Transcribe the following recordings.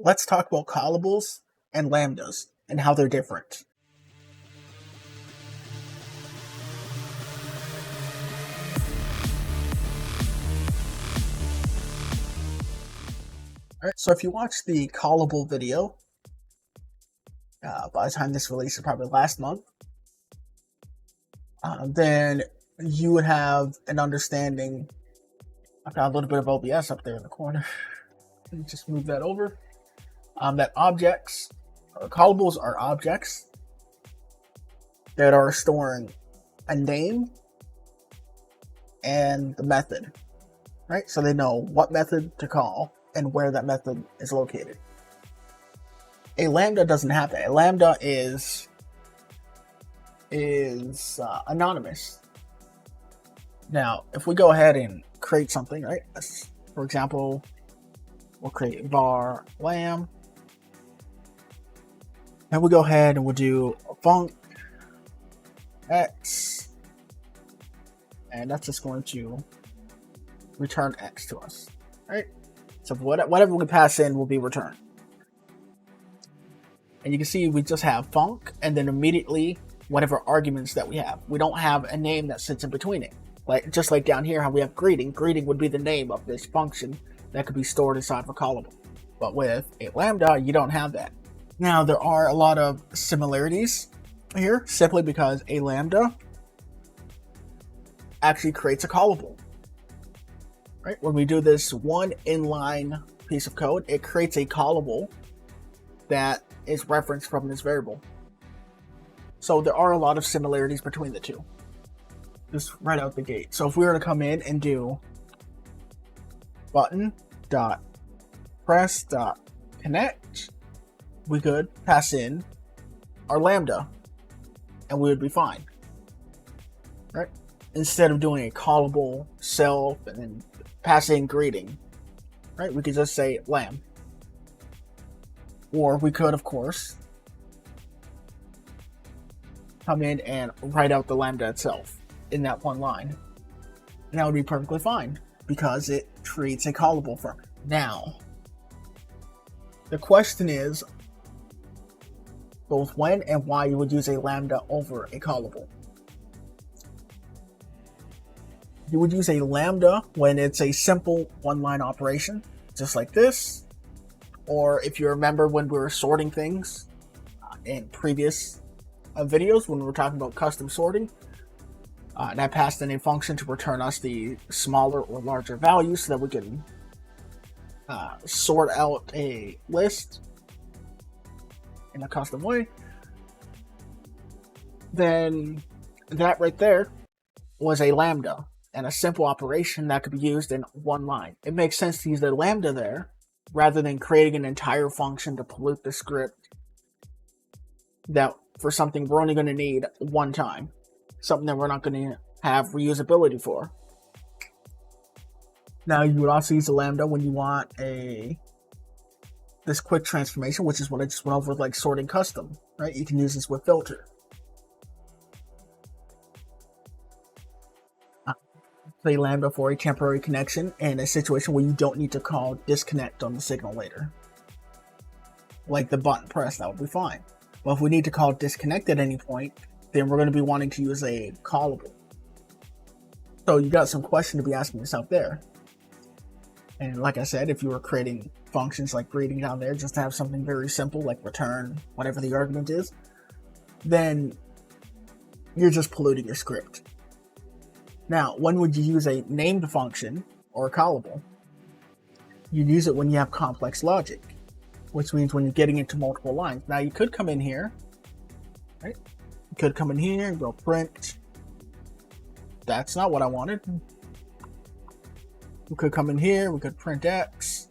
let's talk about callables and lambdas and how they're different. Alright, so if you watch the callable video, by the time this releases, probably last month, then you would have an understanding. I've got a little bit of OBS up there in the corner. Let me just move that over. That objects, callables are objects that are storing a name and the method, right? So they know what method to call and where that method is located. A lambda doesn't have that. A lambda is anonymous. Now, if we go ahead and create something, right? For example, we'll create var lam, and we'll go ahead and we'll do func x, and that's just going to return x to us, right? So whatever we pass in will be returned. And you can see we just have func, and then immediately whatever arguments that we have. We don't have a name that sits in between it. Like just like down here, how we have greeting. Greeting would be the name of this function that could be stored inside of a callable. But with a lambda, you don't have that. Now, there are a lot of similarities here, simply because a lambda actually creates a callable. Right? When we do this one inline piece of code, it creates a callable that is referenced from this variable. So there are a lot of similarities between the two, just right out the gate. So if we were to come in and do button.press.connect, we could pass in our lambda and we would be fine, right? Instead of doing a callable self and then passing greeting, right? We could just say lam. Or we could, of course, come in and write out the lambda itself in that one line. And that would be perfectly fine because it creates a callable from it. Now, the question is both when and why you would use a lambda over a callable. You would use a lambda when it's a simple one-line operation, just like this. Or if you remember when we were sorting things in previous videos, when we were talking about custom sorting, and I passed in a function to return us the smaller or larger values so that we can sort out a list in a custom way, then that right there was a lambda and a simple operation that could be used in one line. It makes sense to use the lambda there rather than creating an entire function to pollute the script that for something we're only going to need one time, something that we're not going to have reusability for. Now, you would also use a lambda when you want this quick transformation, which is what I just went over with like sorting custom, right? You can use this with filter. Say lambda for a temporary connection in a situation where you don't need to call disconnect on the signal later. Like the button press, that would be fine. But if we need to call disconnect at any point, then we're going to be wanting to use a callable. So you got some question to be asking yourself there. And like I said, if you were creating functions like greeting down there just to have something very simple like return whatever the argument is, then you're just polluting your script. Now, when would you use a named function or a callable? You'd use it when you have complex logic, which means when you're getting into multiple lines. Now, you could come in here, right? You could come in here and go print. That's not what I wanted. We could come in here, we could print X,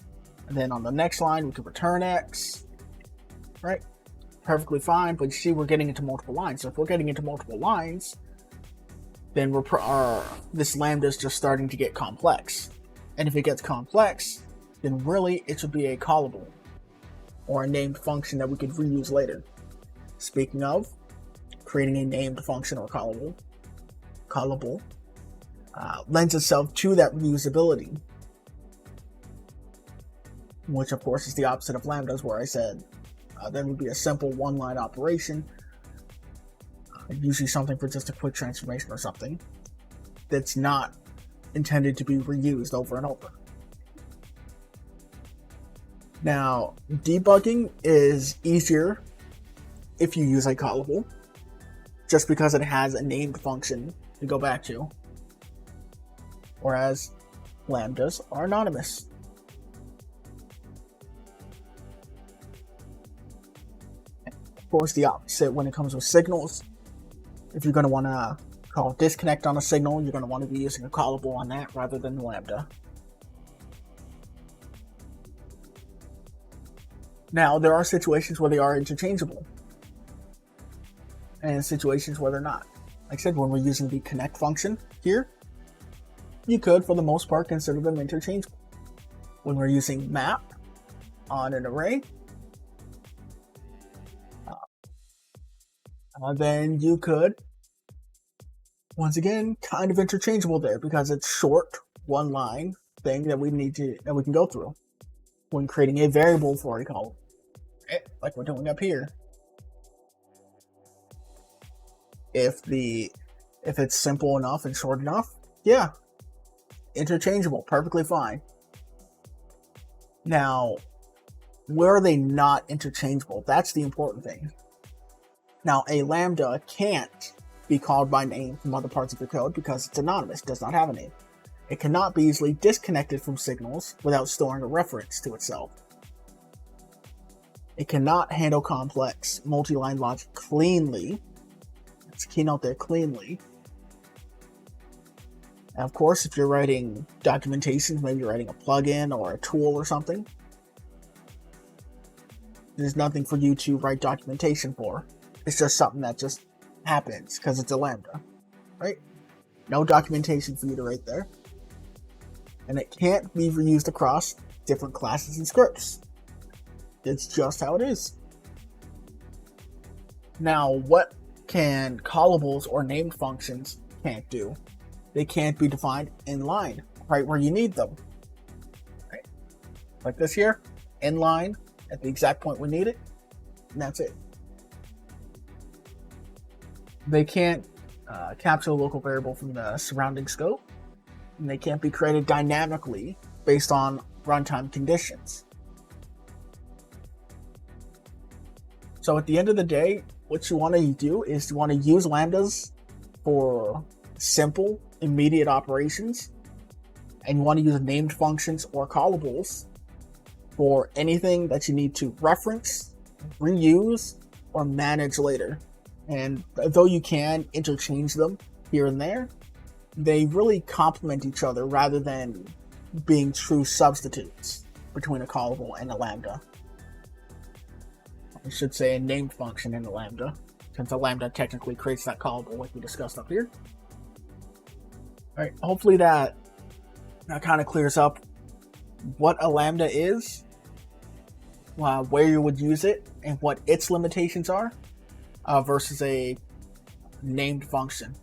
and then on the next line, we could return X, right? Perfectly fine, but you see we're getting into multiple lines. So if we're getting into multiple lines, then this lambda is just starting to get complex. And if it gets complex, then really it should be a callable or a named function that we could reuse later. Speaking of creating a named function or callable lends itself to that reusability. which of course is the opposite of lambdas, where I said there would be a simple one-line operation, usually something for just a quick transformation or something, that's not intended to be reused over and over. Now, debugging is easier if you use a callable, just because it has a named function to go back to, whereas lambdas are anonymous. Of course, the opposite when it comes with signals. If you're going to want to call disconnect on a signal, you're going to want to be using a callable on that rather than lambda. Now, there are situations where they are interchangeable, and situations where they're not. Like I said, when we're using the connect function here, you could, for the most part, consider them interchangeable. When we're using map on an array, then you could, once again, kind of interchangeable there, because it's short, one line thing that we can go through when creating a variable for a column, like we're doing up here. If it's simple enough and short enough, yeah, interchangeable, perfectly fine. Now, where are they not interchangeable? That's the important thing. Now, a lambda can't be called by name from other parts of your code because it's anonymous, does not have a name. It cannot be easily disconnected from signals without storing a reference to itself. It cannot handle complex multi-line logic cleanly. It's a keynote there, cleanly. And of course, if you're writing documentation, maybe you're writing a plugin or a tool or something, there's nothing for you to write documentation for. It's just something that just happens because it's a lambda, right? No documentation for you to write there. And it can't be reused across different classes and scripts. It's just how it is. Now, what can callables or named functions can't do? They can't be defined in line, right where you need them. Right? Like this here, in line, at the exact point we need it, and that's it. They can't capture a local variable from the surrounding scope, and they can't be created dynamically based on runtime conditions. So at the end of the day, what you want to do is you want to use lambdas for simple, immediate operations, and you want to use named functions or callables for anything that you need to reference, reuse, or manage later. And though you can interchange them here and there, they really complement each other rather than being true substitutes between a callable and a lambda. I should say a named function in the lambda, since a lambda technically creates that callable like we discussed up here. Alright, hopefully that kind of clears up what a lambda is, where you would use it, and what its limitations are, versus a named function.